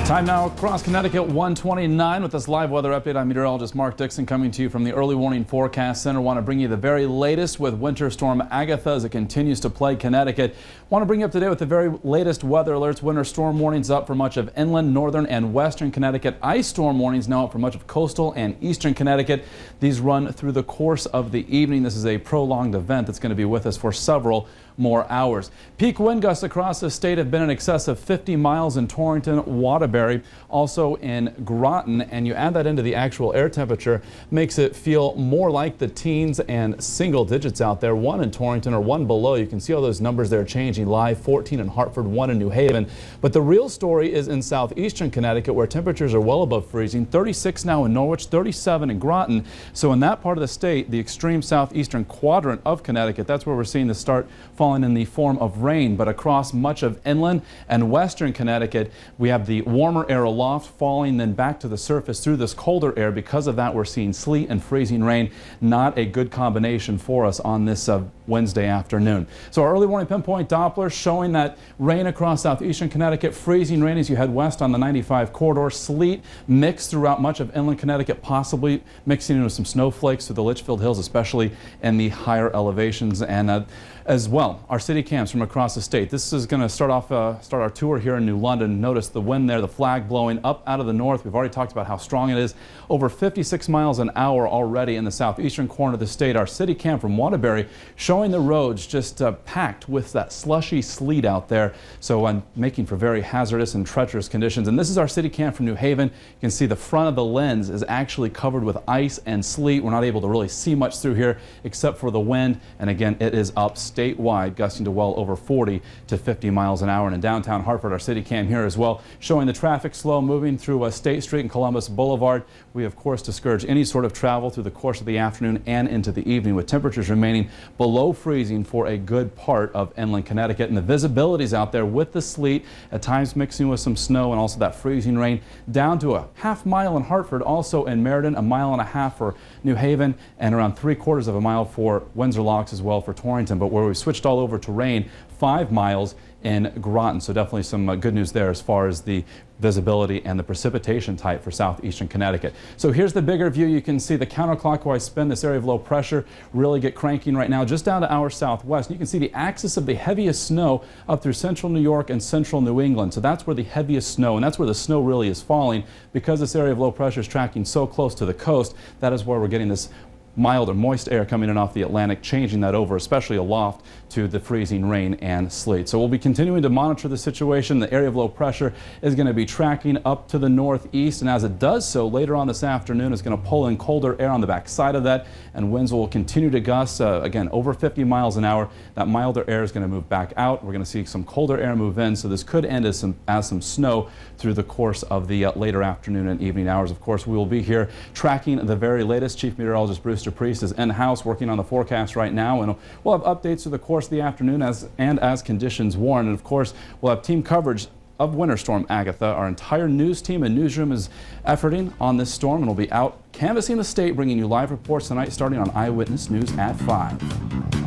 Time now across Connecticut, 1:29 with this live weather update. I'm meteorologist Mark Dixon coming to you from the Early Warning Forecast Center. Want to bring you the very latest with Winter Storm Agatha as it continues to plague Connecticut. Want to bring you up to date with the very latest weather alerts. Winter storm warnings up for much of inland, northern, and western Connecticut. Ice storm warnings now up for much of coastal and eastern Connecticut. These run through the course of the evening. This is a prolonged event that's going to be with us for several more hours. Peak wind gusts across the state have been in excess of 50 miles in Torrington, Waterbury, also in Groton, and you add that into the actual air temperature, makes it feel more like the teens and single digits out there. 1 in Torrington or 1 below. You can see all those numbers there changing live. 14 in Hartford, 1 in New Haven. But the real story is in southeastern Connecticut, where temperatures are well above freezing. 36 now in Norwich, 37 in Groton. So in that part of the state, the extreme southeastern quadrant of Connecticut, that's where we're seeing the start falling in the form of rain. But across much of inland and western Connecticut, we have the warmer air aloft falling then back to the surface through this colder air. Because of that, we're seeing sleet and freezing rain. Not a good combination for us on this Wednesday afternoon. So our early warning pinpoint Doppler showing that rain across southeastern Connecticut, freezing rain as you head west on the 95 corridor, sleet mixed throughout much of inland Connecticut, possibly mixing in with some snowflakes through the Litchfield Hills, especially in the higher elevations, and as well our city cams from across the state. This is going to start our tour here in New London. Notice the wind there, the flag blowing up out of the north. We've already talked about how strong it is. Over 56 miles an hour already in the southeastern corner of the state. Our city cam from Waterbury showing the roads just packed with that slushy sleet out there. So making for very hazardous and treacherous conditions. And this is our city cam from New Haven. You can see the front of the lens is actually covered with ice and sleet. We're not able to really see much through here except for the wind. And again, it is up statewide, gusting to well over 40 to 50 miles an hour. And in downtown Hartford, our city cam here as well, showing the traffic slow moving through State Street and Columbus Boulevard. We, of course, discourage any sort of travel through the course of the afternoon and into the evening, with temperatures remaining below freezing for a good part of inland Connecticut. And the visibility's out there with the sleet, at times mixing with some snow and also that freezing rain, down to a half mile in Hartford, also in Meriden, 1.5 miles for New Haven, and around 3/4 of a mile for Windsor Locks as well for Torrington. But where we switched all over to rain, 5 miles in Groton. So definitely some good news there as far as the visibility and the precipitation type for southeastern Connecticut. So here's the bigger view. You can see the counterclockwise spin. This area of low pressure really get cranking right now just down to our southwest. You can see the axis of the heaviest snow up through central New York and central New England. So that's where the heaviest snow, and that's where the snow really is falling, because this area of low pressure is tracking so close to the coast. That is where we're getting this mild or moist air coming in off the Atlantic, changing that over, especially aloft, to the freezing rain and sleet. So we'll be continuing to monitor the situation. The area of low pressure is going to be tracking up to the northeast, and as it does so later on this afternoon, it's going to pull in colder air on the back side of that, and winds will continue to gust again over 50 miles an hour. That milder air is going to move back out. We're going to see some colder air move in, so this could end as some snow through the course of the later afternoon and evening hours. Of course, we will be here tracking the very latest. Chief Meteorologist Bruce Priest is in-house working on the forecast right now, and we'll have updates through the course of the afternoon as conditions warrant. And of course, we'll have team coverage of Winter Storm Agatha. Our entire news team and newsroom is efforting on this storm, and we'll be out canvassing the state, bringing you live reports tonight starting on Eyewitness News at 5.